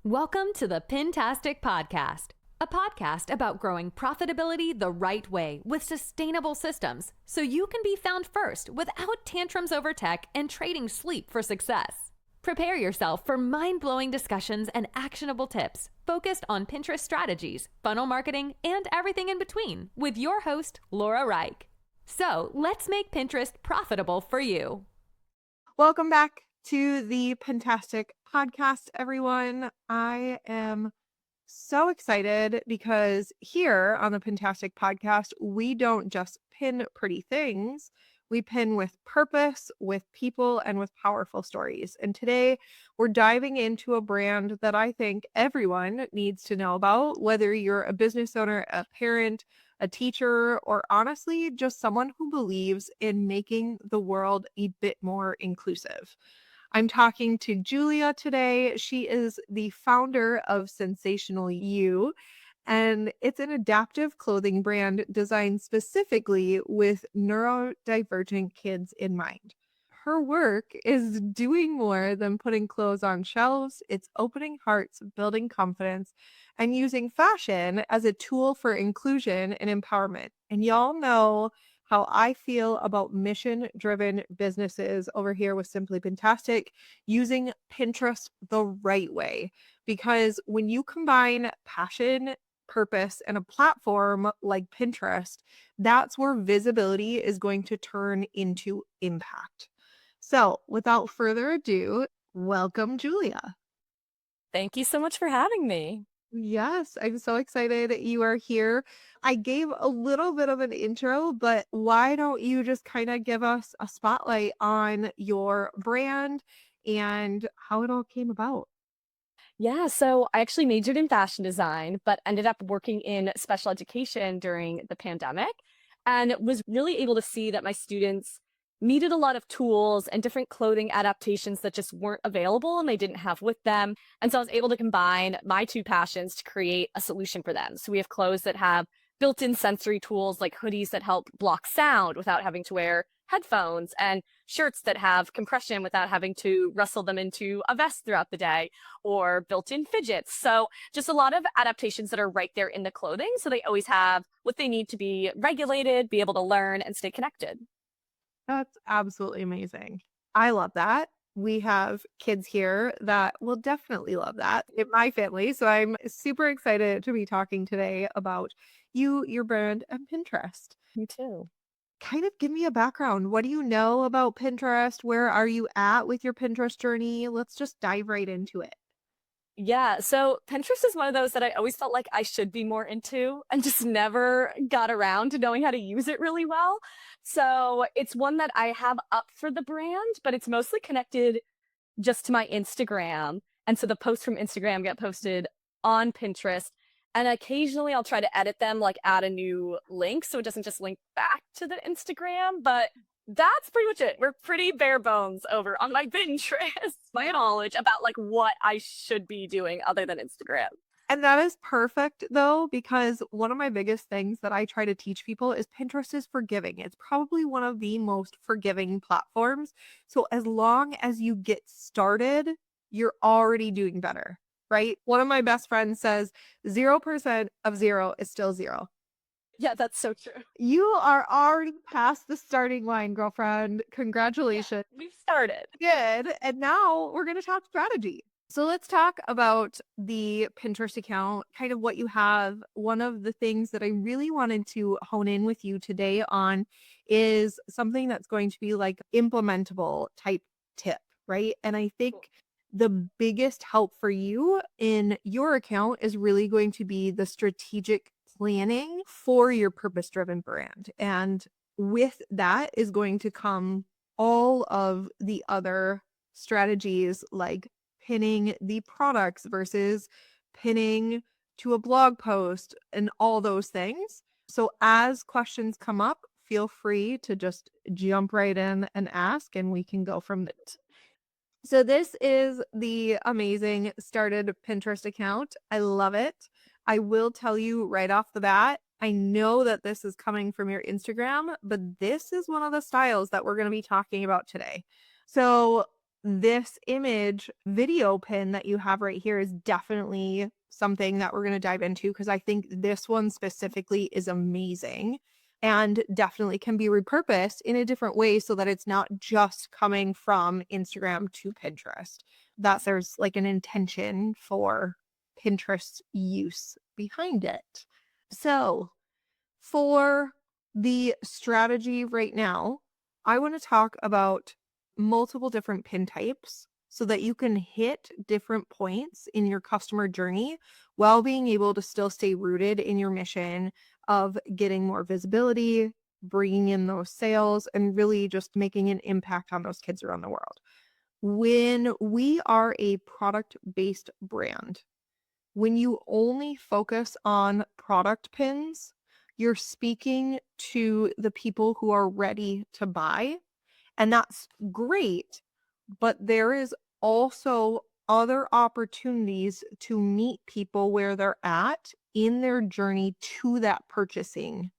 Welcome to the Pintastic Podcast, a podcast about growing profitability the right way with sustainable systems so you can be found first without tantrums over tech and trading sleep for success. Prepare yourself for mind-blowing discussions and actionable tips focused on Pinterest strategies, funnel marketing, and everything in between with your host, Laura Reich. So let's make Pinterest profitable for you. Welcome back to the Pintastic Podcast, everyone. I am so excited because here on the Pintastic Podcast, we don't just pin pretty things. We pin with purpose, with people, and with powerful stories. And today we're diving into a brand that I think everyone needs to know about, whether you're a business owner, a parent, a teacher, or honestly, just someone who believes in making the world a bit more inclusive. I'm talking to Julia today. She is the founder of Sensational You, and it's an adaptive clothing brand designed specifically with neurodivergent kids in mind. Her work is doing more than putting clothes on shelves. It's opening hearts, building confidence, and using fashion as a tool for inclusion and empowerment. And y'all know how I feel about mission-driven businesses over here with Simply Pintastic using Pinterest the right way. Because when you combine passion, purpose, and a platform like Pinterest, that's where visibility is going to turn into impact. So, without further ado, welcome, Julia. Thank you so much for having me. Yes, I'm so excited you are here. I gave a little bit of an intro, but why don't you just kind of give us a spotlight on your brand and how it all came about? Yeah, so I actually majored in fashion design, but ended up working in special education during the pandemic and was really able to see that my students needed a lot of tools and different clothing adaptations that just weren't available and they didn't have with them. And so I was able to combine my two passions to create a solution for them. So we have clothes that have built-in sensory tools like hoodies that help block sound without having to wear headphones and shirts that have compression without having to wrestle them into a vest throughout the day or built-in fidgets. So just a lot of adaptations that are right there in the clothing. So they always have what they need to be regulated, be able to learn and stay connected. That's absolutely amazing. I love that. We have kids here that will definitely love that in my family. So I'm super excited to be talking today about you, your brand, and Pinterest. Me too. Kind of give me a background. What do you know about Pinterest? Where are you at with your Pinterest journey? Let's just dive right into it. Yeah, so Pinterest is one of those that I always felt like I should be more into and just never got around to knowing how to use it really well. So it's one that I have up for the brand, but it's mostly connected just to my Instagram. And so the posts from Instagram get posted on Pinterest. And occasionally I'll try to edit them, like add a new link so it doesn't just link back to the Instagram. But that's pretty much it. We're pretty bare bones over on my Pinterest, my knowledge about like what I should be doing other than Instagram. And that is perfect though, because one of my biggest things that I try to teach people is Pinterest is forgiving. It's probably one of the most forgiving platforms. So as long as you get started, you're already doing better, right? One of my best friends says 0% of zero is still zero. Yeah, that's so true. You are already past the starting line, girlfriend. Congratulations. We've started. Good. And now we're going to talk strategy. So let's talk about the Pinterest account, kind of what you have. One of the things that I really wanted to hone in with you today on is something that's going to be like implementable type tip, right? And I think the biggest help for you in your account is really going to be the strategic planning for your purpose-driven brand. And with that is going to come all of the other strategies like pinning the products versus pinning to a blog post and all those things. So as questions come up, feel free to just jump right in and ask, and we can go from there. So this is the amazing started Pinterest account. I love it. I will tell you right off the bat, I know that this is coming from your Instagram, but this is one of the styles that we're going to be talking about today. So this image video pin that you have right here is definitely something that we're going to dive into because I think this one specifically is amazing and definitely can be repurposed in a different way so that it's not just coming from Instagram to Pinterest, that there's like an intention for Pinterest use behind it. So for the strategy right now, I want to talk about multiple different pin types so that you can hit different points in your customer journey while being able to still stay rooted in your mission of getting more visibility, bringing in those sales, and really just making an impact on those kids around the world. When we are a product-based brand, when you only focus on product pins, you're speaking to the people who are ready to buy. And that's great, but there is also other opportunities to meet people where they're at in their journey to that purchasing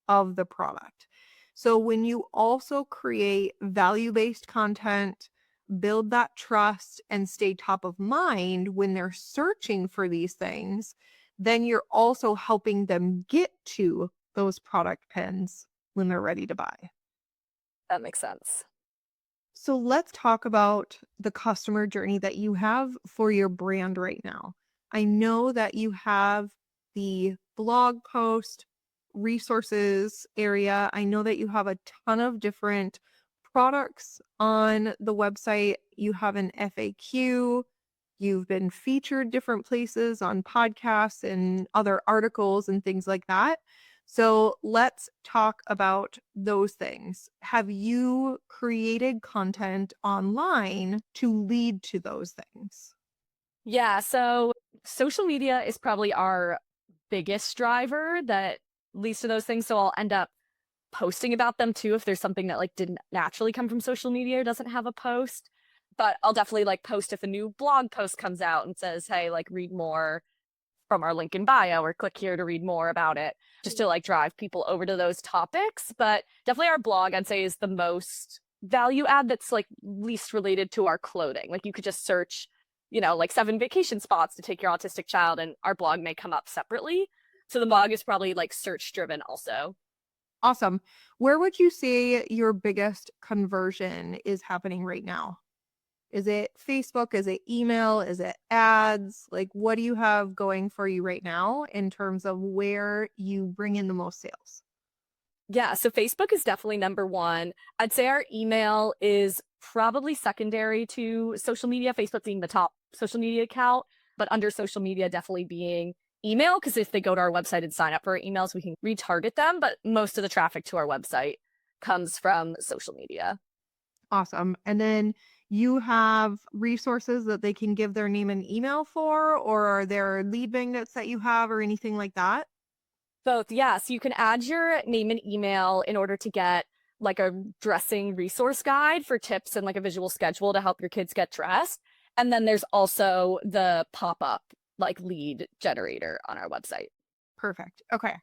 of the product. So when you also create value-based content, build that trust and stay top of mind when they're searching for these things, then you're also helping them get to those product pins when they're ready to buy. That makes sense. So let's talk about the customer journey that you have for your brand right now. I know that you have the blog post resources area. I know that you have a ton of different products on the website. You have an FAQ. You've been featured different places on podcasts and other articles and things like that. So let's talk about those things. Have you created content online to lead to those things? Yeah, so social media is probably our biggest driver that leads to those things. So I'll end up posting about them too if there's something that like didn't naturally come from social media or doesn't have a post. But I'll definitely like post if a new blog post comes out and says, hey, like read more from our link in bio or click here to read more about it, just to like drive people over to those topics. But definitely our blog, I'd say, is the most value add that's like least related to our clothing. Like you could just search, like 7 vacation spots to take your autistic child, and our blog may come up separately. So the blog is probably like search driven also. Awesome. Where would you say your biggest conversion is happening right now? Is it Facebook? Is it email? Is it ads? Like, what do you have going for you right now in terms of where you bring in the most sales? Yeah, so Facebook is definitely number one. I'd say our email is probably secondary to social media, Facebook being the top social media account, but under social media definitely being email, because if they go to our website and sign up for our emails, we can retarget them. But most of the traffic to our website comes from social media. Awesome. And then you have resources that they can give their name and email for, or are there lead magnets that you have or anything like that? Both, yeah. So you can add your name and email in order to get like a dressing resource guide for tips and like a visual schedule to help your kids get dressed. And then there's also the pop-up like lead generator on our website. Perfect. Okay.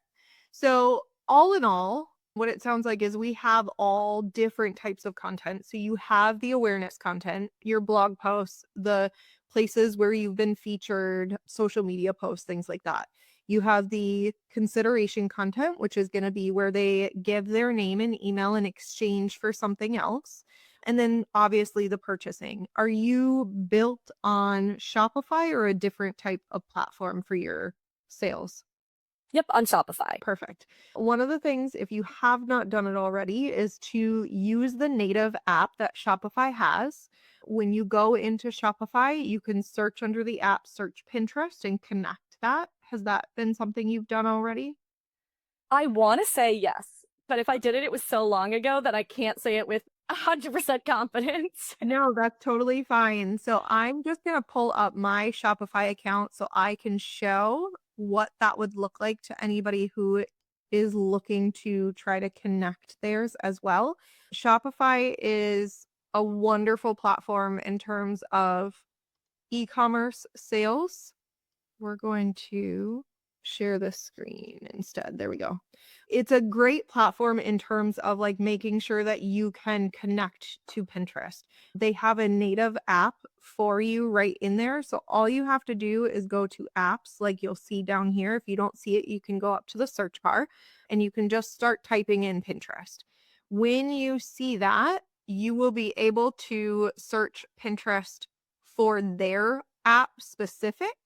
So, all in all, what it sounds like is we have all different types of content. So, you have the awareness content, your blog posts, the places where you've been featured, social media posts, things like that. You have the consideration content, which is going to be where they give their name and email in exchange for something else. And then obviously the purchasing. Are you built on Shopify or a different type of platform for your sales? Yep, on Shopify. Perfect. One of the things, if you have not done it already, is to use the native app that Shopify has. When you go into Shopify, you can search under the app, search Pinterest, and connect that. Has that been something you've done already? I want to say yes, but if I did it, it was so long ago that I can't say it with 100% confidence. No, that's totally fine. So I'm just going to pull up my Shopify account so I can show what that would look like to anybody who is looking to try to connect theirs as well. Shopify is a wonderful platform in terms of e-commerce sales. We're going to share the screen instead. There we go. It's a great platform in terms of like making sure that you can connect to Pinterest. They have a native app for you right in there. So all you have to do is go to apps like you'll see down here. If you don't see it, you can go up to the search bar and you can just start typing in Pinterest. When you see that, you will be able to search Pinterest for their app specific,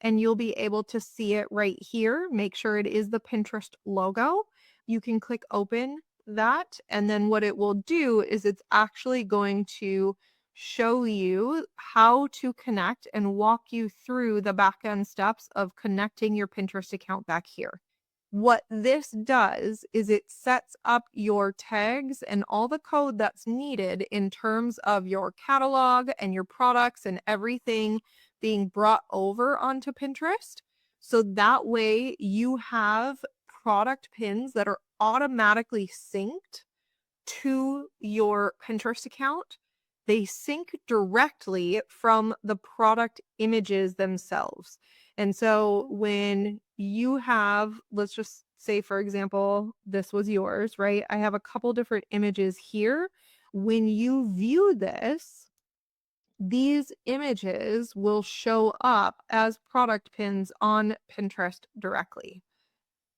and you'll be able to see it right here. Make sure it is the Pinterest logo. You can click open that, and then what it will do is it's actually going to show you how to connect and walk you through the back end steps of connecting your Pinterest account back here. What this does is it sets up your tags and all the code that's needed in terms of your catalog and your products and everything being brought over onto Pinterest. So that way you have product pins that are automatically synced to your Pinterest account. They sync directly from the product images themselves. And so when you have, let's just say, for example, this was yours, right? I have a couple different images here. When you view this, these images will show up as product pins on Pinterest directly.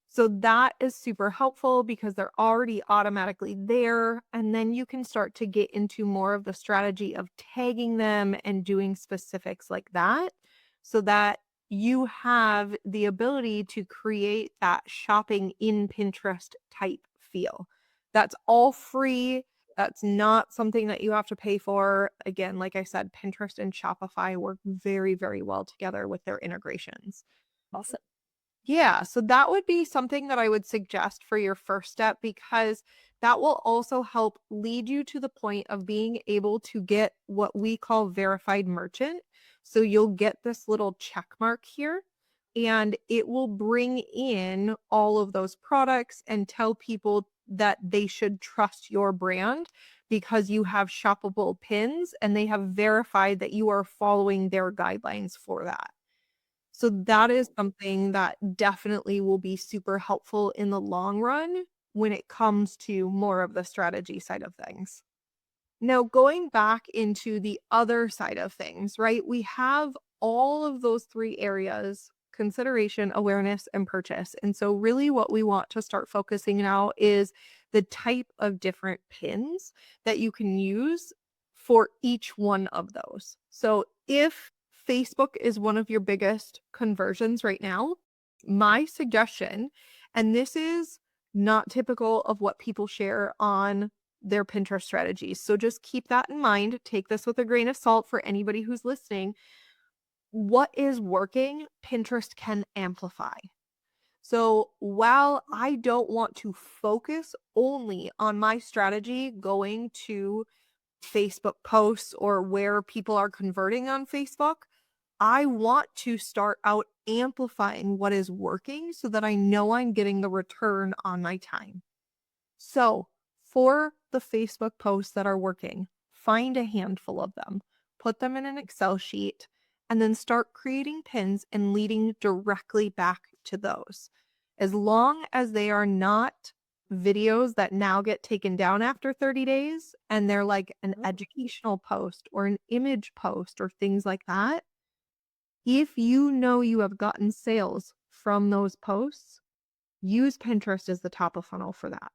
So that is super helpful because they're already automatically there. And then you can start to get into more of the strategy of tagging them and doing specifics like that so that you have the ability to create that shopping in Pinterest type feel. That's all free. That's not something that you have to pay for. Again, like I said, Pinterest and Shopify work very, very well together with their integrations. Awesome. Yeah, so that would be something that I would suggest for your first step because that will also help lead you to the point of being able to get what we call verified merchant. So you'll get this little check mark here and it will bring in all of those products and tell people that they should trust your brand because you have shoppable pins and they have verified that you are following their guidelines for that. So that is something that definitely will be super helpful in the long run when it comes to more of the strategy side of things. Now, going back into the other side of things, right? We have all of those three areas: consideration, awareness, and purchase. And so really what we want to start focusing now is the type of different pins that you can use for each one of those. So if Facebook is one of your biggest conversions right now, my suggestion, and this is not typical of what people share on their Pinterest strategies. So just keep that in mind. Take this with a grain of salt for anybody who's listening. What is working, Pinterest can amplify. So while I don't want to focus only on my strategy going to Facebook posts or where people are converting on Facebook, I want to start out amplifying what is working so that I know I'm getting the return on my time. So for the Facebook posts that are working, find a handful of them, put them in an Excel sheet, and then start creating pins and leading directly back to those. As long as they are not videos that now get taken down after 30 days and they're like an educational post or an image post or things like that, if you know you have gotten sales from those posts, use Pinterest as the top of funnel for that.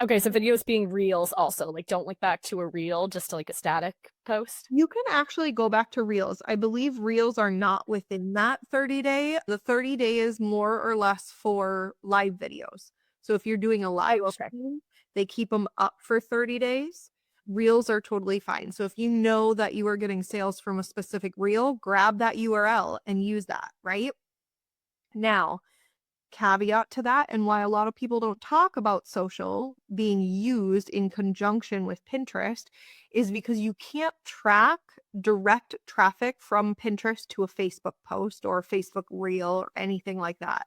Okay, so videos being reels also, like don't look back to a reel, just to like a static post. You can actually go back to Reels. I believe Reels are not within that 30-day. The 30-day is more or less for live videos. So if you're doing a live stream, they keep them up for 30 days. Reels are totally fine. So if you know that you are getting sales from a specific reel, grab that URL and use that, right? Now, caveat to that, and why a lot of people don't talk about social being used in conjunction with Pinterest, is because you can't track direct traffic from Pinterest to a Facebook post or a Facebook reel or anything like that.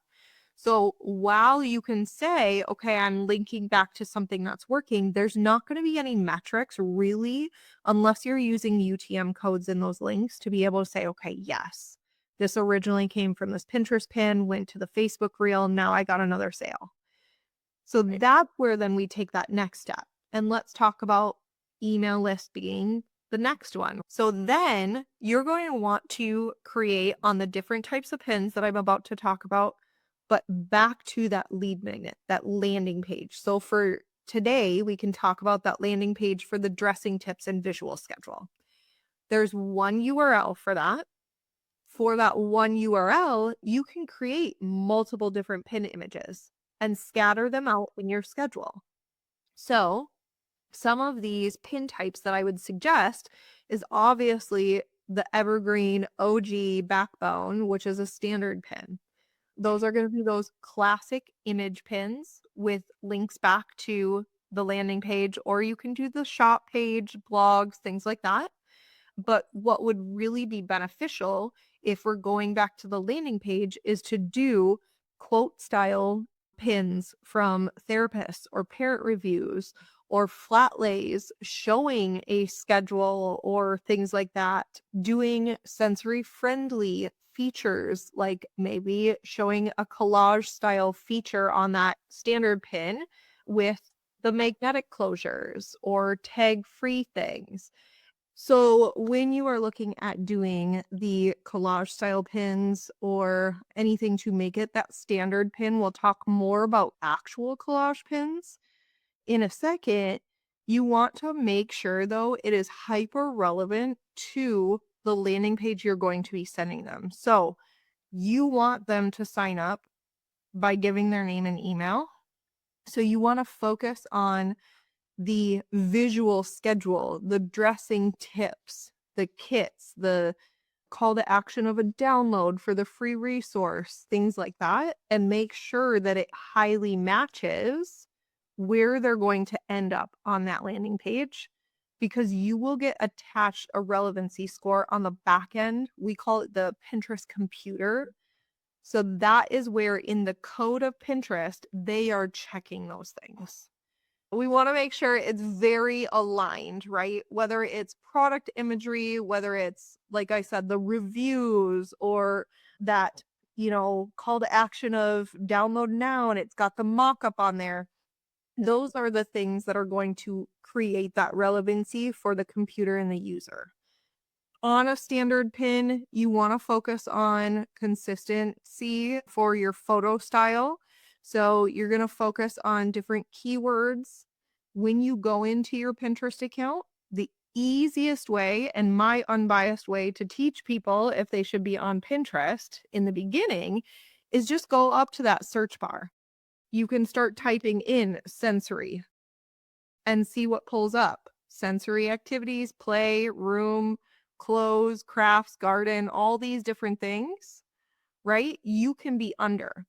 So while you can say, okay, I'm linking back to something that's working, there's not going to be any metrics really, unless you're using UTM codes in those links to be able to say, okay, yes, This originally came from this Pinterest pin, went to the Facebook reel. Now I got another sale. So that's where then we take that next step. And let's talk about email list being the next one. So then you're going to want to create on the different types of pins that I'm about to talk about, but back to that lead magnet, that landing page. So for today, we can talk about that landing page for the dressing tips and visual schedule. There's one URL for that. For that one URL, you can create multiple different pin images and scatter them out in your schedule. So some of these pin types that I would suggest is obviously the evergreen OG backbone, which is a standard pin. Those are going to be those classic image pins with links back to the landing page, or you can do the shop page, blogs, things like that. But what would really be beneficial if we're going back to the landing page is to do quote style pins from therapists or parent reviews or flat lays showing a schedule or things like that, doing sensory friendly features, like maybe showing a collage style feature on that standard pin with the magnetic closures or tag free things. So when you are looking at doing the collage style pins or anything to make it that standard pin, we'll talk more about actual collage pins in a second. You want to make sure though it is hyper relevant to the landing page you're going to be sending them. So you want them to sign up by giving their name and email. So you want to focus on the visual schedule, the dressing tips, the kits, the call to action of a download for the free resource, things like that, and make sure that it highly matches where they're going to end up on that landing page, because you will get attached a relevancy score on the back end. We call it the Pinterest computer. So that is where in the code of Pinterest, they are checking those things. We want to make sure it's very aligned, right? Whether it's product imagery, whether it's, like I said, the reviews or that, call to action of download now and it's got the mock-up on there. Those are the things that are going to create that relevancy for the computer and the user. On a standard pin, you want to focus on consistency for your photo style. So you're going to focus on different keywords. When you go into your Pinterest account, the easiest way and my unbiased way to teach people if they should be on Pinterest in the beginning is just go up to that search bar. You can start typing in sensory and see what pulls up. Sensory activities, play, room, clothes, crafts, garden, all these different things, right? You can be under.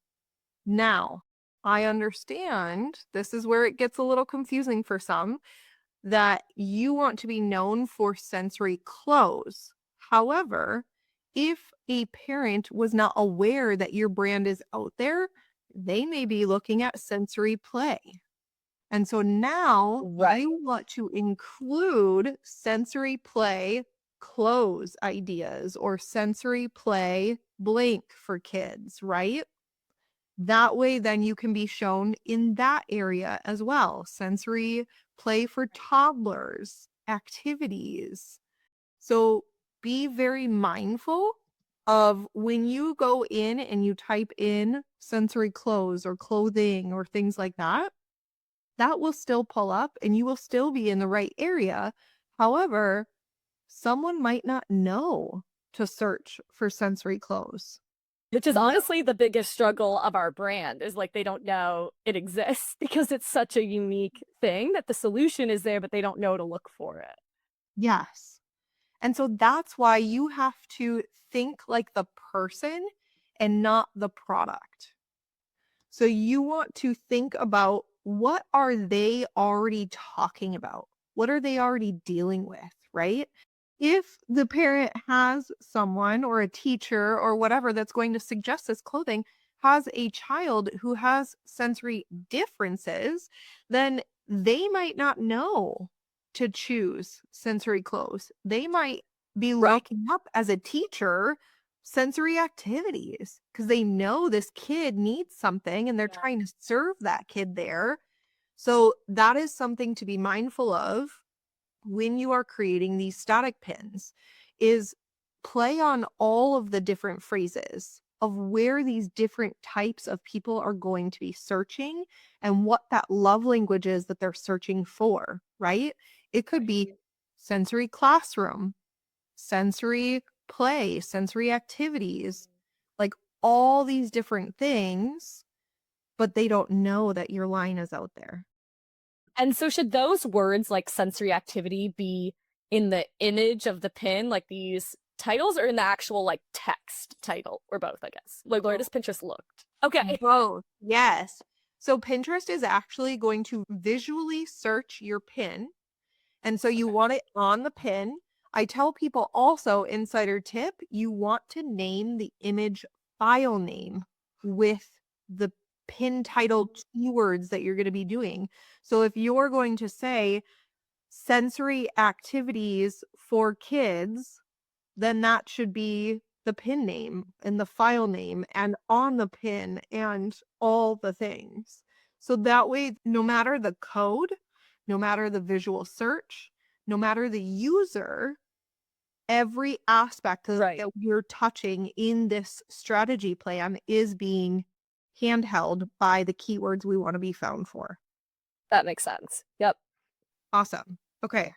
Now, I understand this is where it gets a little confusing for some, that you want to be known for sensory clothes. However, if a parent was not aware that your brand is out there, they may be looking at sensory play. And so now you want to include sensory play clothes ideas or sensory play blank for kids, right? That way, then you can be shown in that area as well. Sensory play for toddlers, activities. So be very mindful of when you go in and you type in sensory clothes or clothing or things like that, that will still pull up and you will still be in the right area. However, someone might not know to search for sensory clothes. Which is honestly the biggest struggle of our brand, is like they don't know it exists because it's such a unique thing that the solution is there, but they don't know to look for it. Yes. And so that's why you have to think like the person and not the product. So you want to think about, what are they already talking about? What are they already dealing with, right? If the parent has someone or a teacher or whatever that's going to suggest this clothing has a child who has sensory differences, then they might not know to choose sensory clothes. They might be looking up as a teacher sensory activities because they know this kid needs something and they're Yeah. trying to serve that kid there. So that is something to be mindful of when you are creating these static pins, is play on all of the different phrases of where these different types of people are going to be searching and what that love language is that they're searching for, right? It could be sensory classroom, sensory play, sensory activities, like all these different things, but they don't know that your line is out there. And so should those words like sensory activity be in the image of the pin, like these titles, or in the actual like text title, or both, I guess? Like where does Pinterest look? Okay. Both. Yes. So Pinterest is actually going to visually search your pin. And so you want it on the pin. I tell people also, insider tip, you want to name the image file name with the pin title keywords that you're going to be doing. So if you're going to say sensory activities for kids, then that should be the pin name and the file name and on the pin and all the things. So that way, no matter the code, no matter the visual search, no matter the user, every aspect Right. that we're touching in this strategy plan is being handheld by the keywords we want to be found for. That makes sense. Yep. Awesome. Okay.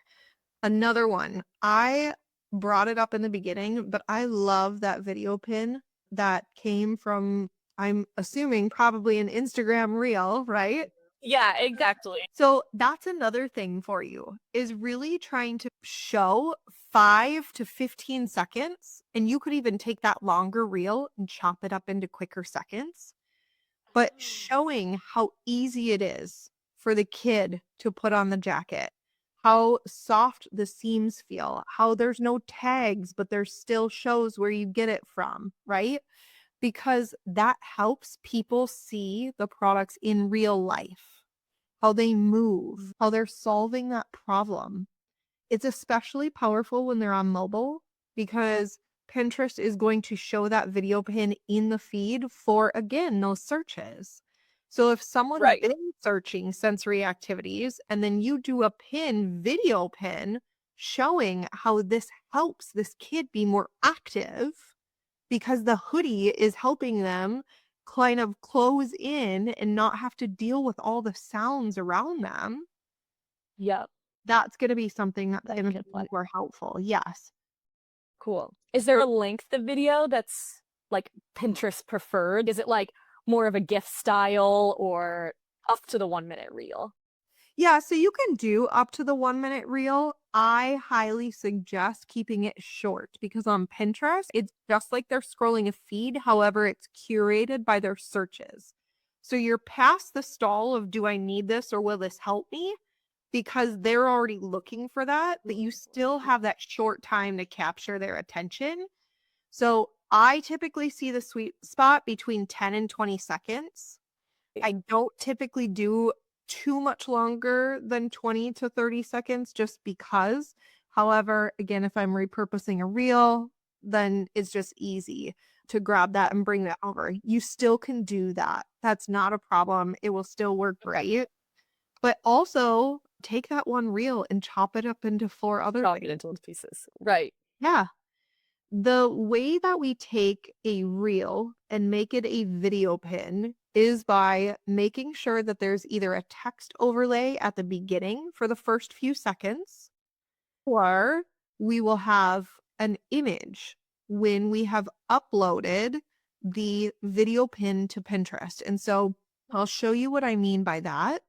Another one. I brought it up in the beginning, but I love that video pin that came from, I'm assuming, probably an Instagram reel, right? Yeah, exactly. So that's another thing for you, is really trying to show 5 to 15 seconds. And you could even take that longer reel and chop it up into quicker seconds, but showing how easy it is for the kid to put on the jacket, how soft the seams feel, how there's no tags, but there still shows where you get it from, right? Because that helps people see the products in real life, how they move, how they're solving that problem. It's especially powerful when they're on mobile because Pinterest is going to show that video pin in the feed for, again, those searches. So if someone's Right. been searching sensory activities and then you do a pin, video pin, showing how this helps this kid be more active because the hoodie is helping them kind of close in and not have to deal with all the sounds around them, Yep. that's going to be something that's That's going a to good be point. more helpful. Yes. Cool. Is there a length of video that's like Pinterest preferred? Is it like more of a GIF style or up to the 1 minute reel? Yeah, so you can do up to the 1 minute reel. I highly suggest keeping it short because on Pinterest, it's just like they're scrolling a feed. However, it's curated by their searches. So you're past the stall of, do I need this or will this help me? Because they're already looking for that, but you still have that short time to capture their attention. So I typically see the sweet spot between 10 and 20 seconds. I don't typically do too much longer than 20 to 30 seconds just because. However, again, if I'm repurposing a reel, then it's just easy to grab that and bring that over. You still can do that. That's not a problem. It will still work great. But also take that one reel and chop it up into 4 other Chop it into little pieces. Right. Yeah. The way that we take a reel and make it a video pin is by making sure that there's either a text overlay at the beginning for the first few seconds, or we will have an image when we have uploaded the video pin to Pinterest. And so I'll show you what I mean by that.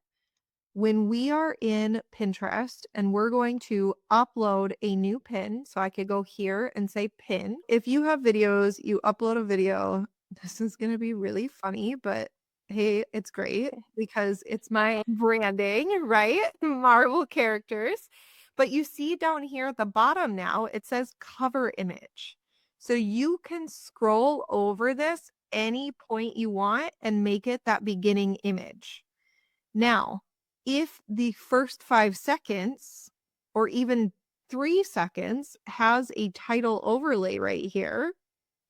When we are in Pinterest and we're going to upload a new pin, so I could go here and say pin. If you have videos, you upload a video. This is going to be really funny, but hey, it's great because it's my branding, right? Marvel characters. But you see down here at the bottom now, it says cover image. So you can scroll over this any point you want and make it that beginning image. Now, if the first 5 seconds or even 3 seconds has a title overlay right here,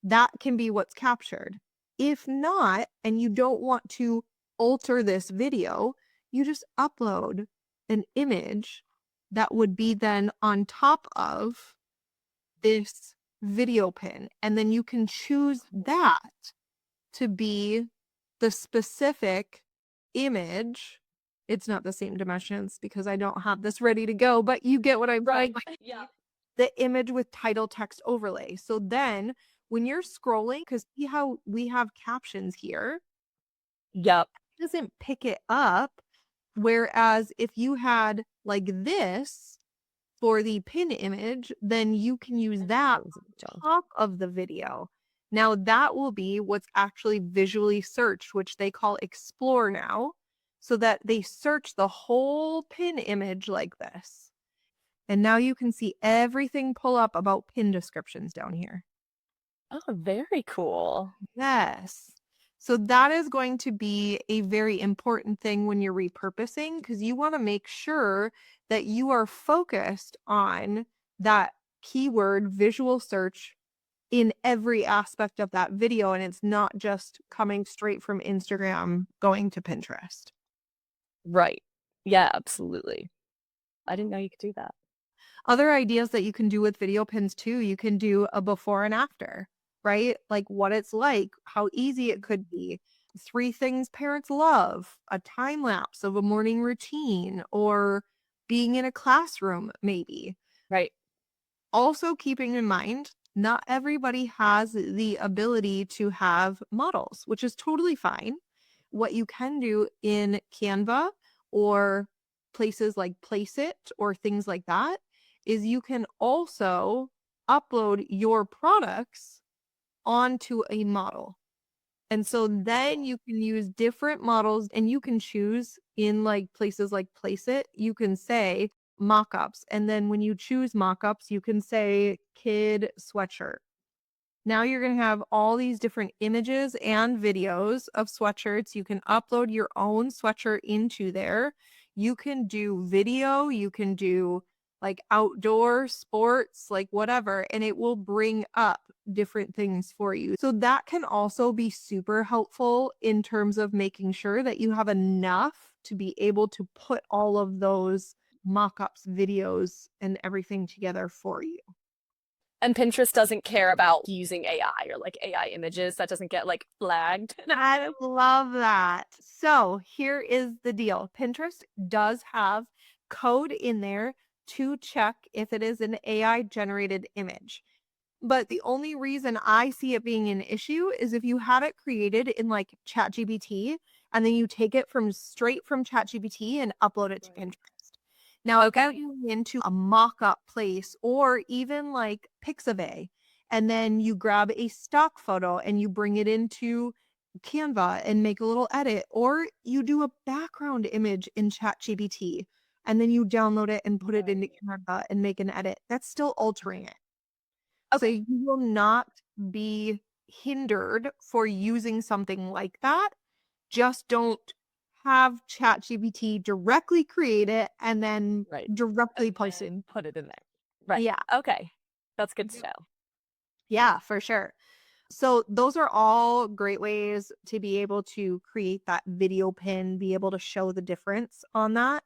that can be what's captured. If not, and you don't want to alter this video, you just upload an image that would be then on top of this video pin. And then you can choose that to be the specific image. It's not the same dimensions because I don't have this ready to go, but you get what I'm saying. Like, Yeah. the image with title text overlay. So then when you're scrolling, because see how we have captions here, Yep. it doesn't pick it up. Whereas if you had like this for the pin image, then you can use that on top of the video. Now that will be what's actually visually searched, which they call explore now, so that they search the whole pin image like this. And now you can see everything pull up about pin descriptions down here. Oh, very cool. Yes. So that is going to be a very important thing when you're repurposing, because you want to make sure that you are focused on that keyword visual search in every aspect of that video. And it's not just coming straight from Instagram going to Pinterest. Right. Yeah, absolutely. I didn't know you could do that. Other ideas that you can do with video pins too, you can do a before and after, right? Like what it's like, how easy it could be. 3 things parents love, a time lapse of a morning routine, or being in a classroom, maybe. Right. Also, keeping in mind, not everybody has the ability to have models, which is totally fine. What you can do in Canva or places like Placeit or things like that is you can also upload your products onto a model. And so then you can use different models and you can choose in like places like Placeit, you can say mockups. And then when you choose mockups, you can say kid sweatshirt. Now you're going to have all these different images and videos of sweatshirts. You can upload your own sweatshirt into there. You can do video, you can do like outdoor sports, like whatever, and it will bring up different things for you. So that can also be super helpful in terms of making sure that you have enough to be able to put all of those mock-ups, videos, and everything together for you. And Pinterest doesn't care about using AI or like AI images. That doesn't get like flagged. I love that. So here is the deal. Pinterest does have code in there to check if it is an AI generated image. But the only reason I see it being an issue is if you had it created in like ChatGPT and then you take it from straight from ChatGPT and upload it to Pinterest. Now, if you go into a mock-up place or even like Pixabay, and then you grab a stock photo and you bring it into Canva and make a little edit, or you do a background image in ChatGPT and then you download it and put it into Canva and make an edit, that's still altering it. So you will not be hindered for using something like that. Just don't have ChatGPT directly create it and then Right. directly place it. And put it in there. Right. Yeah. Okay. That's good to know. Yeah, for sure. So those are all great ways to be able to create that video pin, be able to show the difference on that.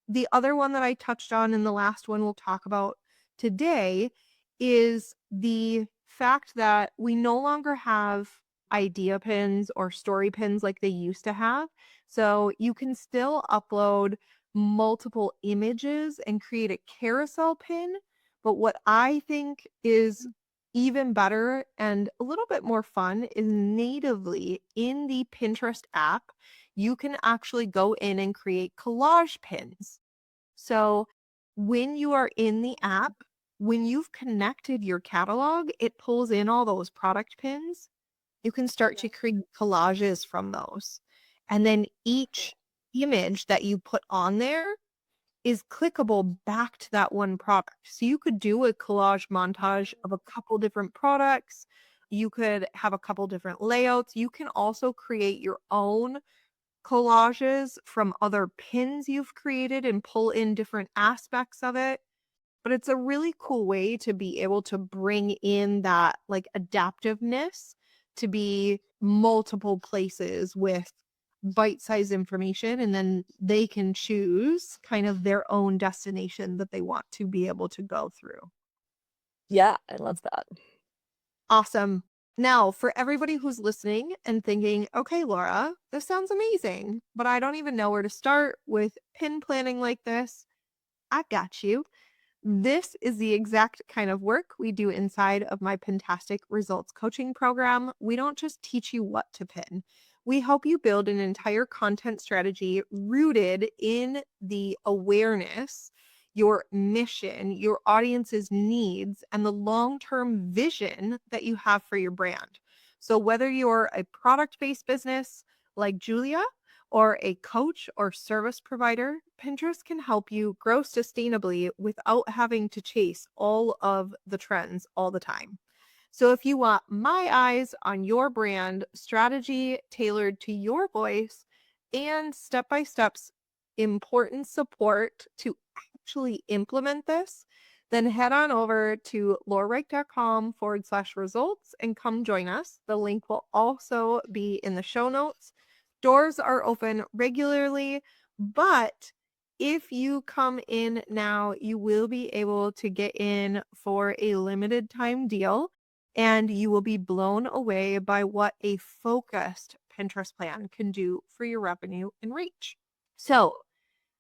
The other one that I touched on in the last one we'll talk about today is the fact that we no longer have idea pins or story pins like they used to have. So you can still upload multiple images and create a carousel pin. But what I think is even better and a little bit more fun is natively in the Pinterest app, you can actually go in and create collage pins. So when you are in the app, when you've connected your catalog, it pulls in all those product pins. You can start to create collages from those. And then each image that you put on there is clickable back to that one product. So you could do a collage montage of a couple different products. You could have a couple different layouts. You can also create your own collages from other pins you've created and pull in different aspects of it. but it's a really cool way to be able to bring in that like adaptiveness to be multiple places with bite-sized information, and then they can choose kind of their own destination that they want to be able to go through. Yeah, I love that. Awesome. Now, for everybody who's listening and thinking, okay, Laura, this sounds amazing, but I don't even know where to start with pin planning like this, I've got you. This is the exact kind of work we do inside of my Pintastic Results Coaching Program. We don't just teach you what to pin. We help you build an entire content strategy rooted in the awareness, your mission, your audience's needs, and the long-term vision that you have for your brand. So whether you're a product-based business like Julia, or a coach or service provider, Pinterest can help you grow sustainably without having to chase all of the trends all the time. So if you want my eyes on your brand, strategy tailored to your voice, and step-by-steps important support to actually implement this, then head on over to laurareich.com/results and come join us. The link will also be in the show notes. Doors are open regularly, but if you come in now, you will be able to get in for a limited time deal, and you will be blown away by what a focused Pinterest plan can do for your revenue and reach. So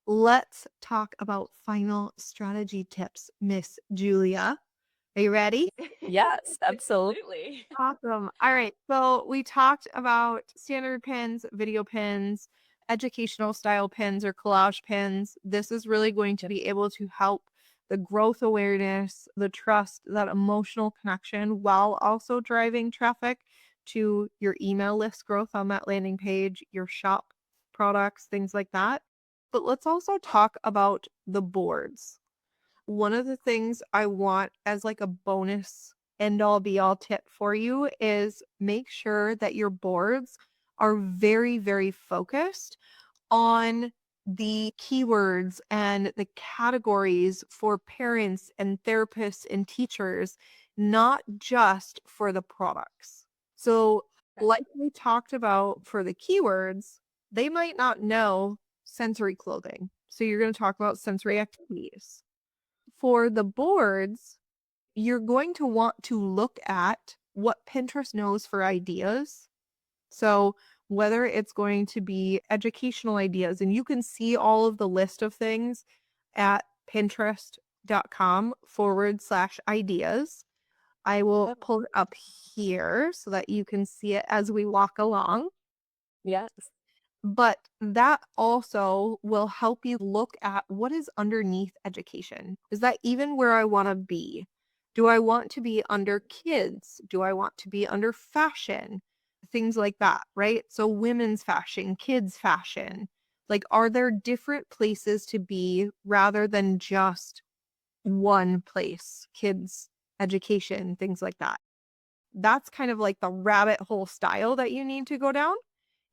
let's talk about final strategy tips, Miss Julia. Are you ready? Yes, absolutely. Awesome. All right. So we talked about standard pins, video pins, educational style pins, or collage pins. This is really going to be able to help the growth awareness, the trust, that emotional connection, while also driving traffic to your email list growth on that landing page, your shop products, things like that. But let's also talk about the boards. One of the things I want as like a bonus end all be all tip for you is make sure that your boards are very, very focused on the keywords and the categories for parents and therapists and teachers, not just for the products. So, like we talked about for the keywords, they might not know sensory clothing. So, you're going to talk about sensory activities. For the boards, you're going to want to look at what Pinterest knows for ideas. So whether it's going to be educational ideas, and you can see all of the list of things at pinterest.com/ideas. I will pull it up here so that you can see it as we walk along. Yes. But that also will help you look at what is underneath education. Is that even where I want to be? Do I want to be under kids? Do I want to be under fashion? Things like that, right? So women's fashion, kids fashion. Like, are there different places to be rather than just one place? Kids, education, things like that. That's kind of like the rabbit hole style that you need to go down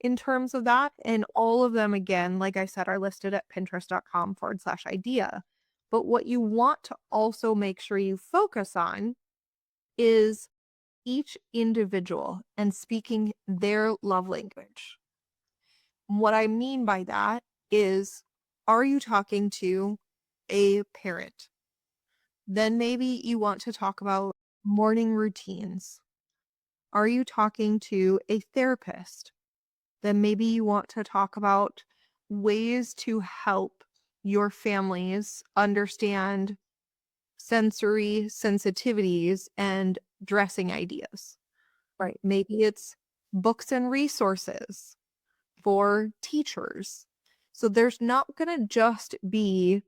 in terms of that. And all of them, again, like I said, are listed at pinterest.com/idea. But what you want to also make sure you focus on is each individual and speaking their love language. What I mean by that is, are you talking to a parent? Then maybe you want to talk about morning routines. Are you talking to a therapist? Then maybe you want to talk about ways to help your families understand sensory sensitivities and dressing ideas. Right. Maybe it's books and resources for teachers. So there's not going to just be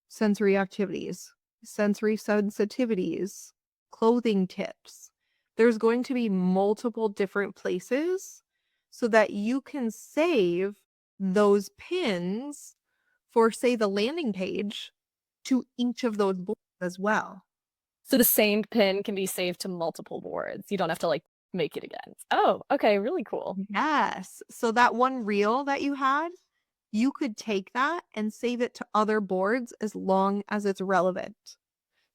sensory activities, sensory sensitivities, clothing tips. There's going to be multiple different places so that you can save those pins for, say, the landing page to each of those boards as well. So the same pin can be saved to multiple boards. You don't have to like make it again. Oh, okay, really cool. Yes. So that one reel that you had, you could take that and save it to other boards as long as it's relevant.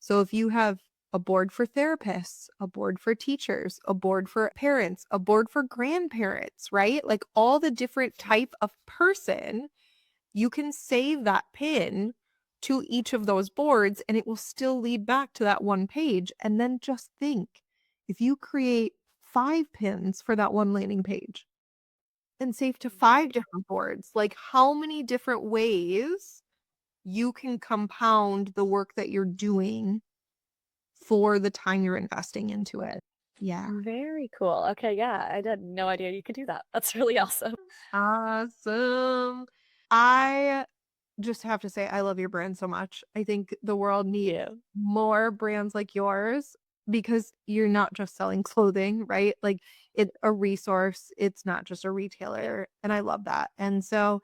So if you have a board for therapists, a board for teachers, a board for parents, a board for grandparents, right? Like all the different type of person, you can save that pin to each of those boards and it will still lead back to that one page. And then just think, if you create 5 pins for that one landing page and save to 5 different boards, like how many different ways you can compound the work that you're doing for the time you're investing into it. Yeah. Very cool. Okay, yeah, I had no idea you could do that. That's really awesome. Awesome. I just have to say, I love your brand so much. I think the world needs Yeah. more brands like yours because you're not just selling clothing, right? Like it's a resource. It's not just a retailer. And I love that. And so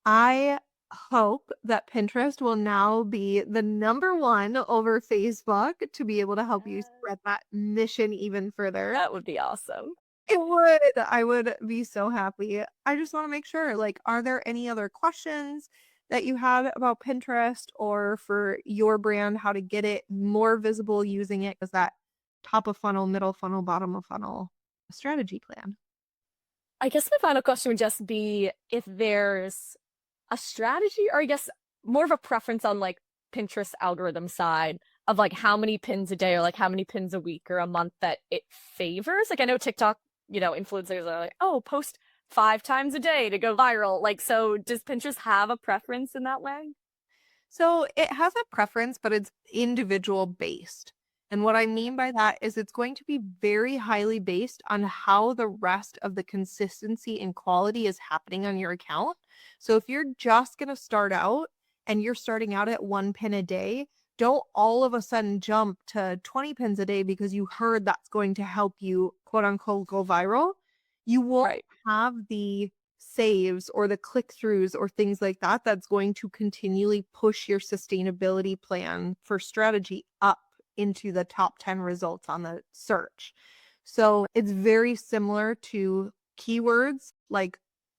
I hope that Pinterest will now be the number one over Facebook to be able to help you spread that mission even further. That would be awesome. It would. I would be so happy. I just want to make sure, like, are there any other questions that you have about Pinterest or for your brand, how to get it more visible using it as that top of funnel, middle funnel, bottom of funnel strategy plan? I guess my final question would just be if there's a strategy, or I guess more of a preference on like Pinterest algorithm side of like how many pins a day or like how many pins a week or a month that it favors. Like I know TikTok, influencers are like, oh, post 5 times a day to go viral. Like, so does Pinterest have a preference in that way? So it has a preference, but it's individual based. And what I mean by that is it's going to be very highly based on how the rest of the consistency and quality is happening on your account. So if you're just going to start out and you're starting out at 1 pin a day, don't all of a sudden jump to 20 pins a day because you heard that's going to help you, quote unquote, go viral. You won't Right. have the saves or the click throughs or things like that that's going to continually push your sustainability plan for strategy up into the top 10 results on the search. So it's very similar to keywords like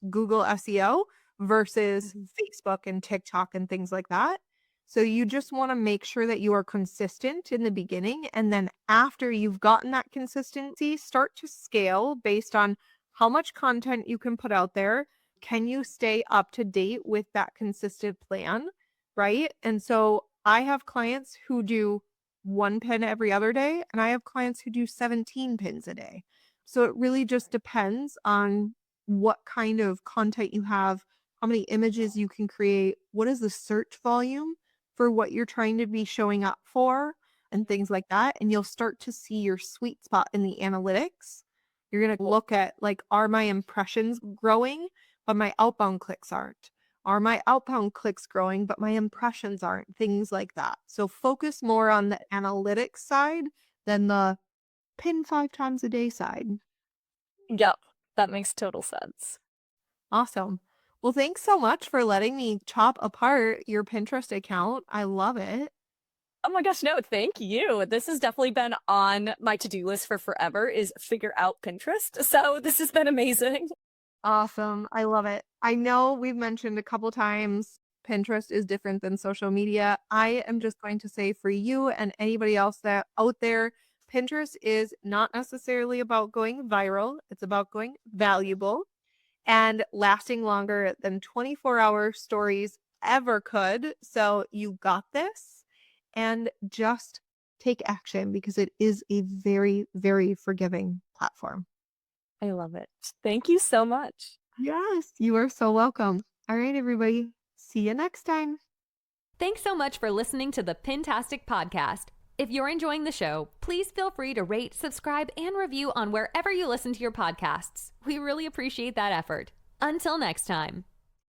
Google SEO versus Facebook and TikTok and things like that. So you just want to make sure that you are consistent in the beginning. And then after you've gotten that consistency, start to scale based on how much content you can put out there. Can you stay up to date with that consistent plan? Right. And so I have clients who do 1 pin every other day, and I have clients who do 17 pins a day. So it really just depends on what kind of content you have, how many images you can create, what is the search volume for what you're trying to be showing up for, and things like that. And you'll start to see your sweet spot in the analytics. You're going to look at like, are my impressions growing, but my outbound clicks aren't? Are my outbound clicks growing, but my impressions aren't? Things like that. So focus more on the analytics side than the pin 5 times a day side. Yep. That makes total sense. Awesome. Well, thanks so much for letting me chop apart your Pinterest account. I love it. Oh my gosh, no, thank you. This has definitely been on my to-do list for forever is figure out Pinterest. So this has been amazing. Awesome. I love it. I know we've mentioned a couple times Pinterest is different than social media. I am just going to say for you and anybody else that out there, Pinterest is not necessarily about going viral. It's about going valuable and lasting longer than 24-hour stories ever could. So you got this, and just take action because it is a very, very forgiving platform. I love it. Thank you so much. Yes, you are so welcome. All right, everybody. See you next time. Thanks so much for listening to the Pintastic Podcast. If you're enjoying the show, please feel free to rate, subscribe, and review on wherever you listen to your podcasts. We really appreciate that effort. Until next time.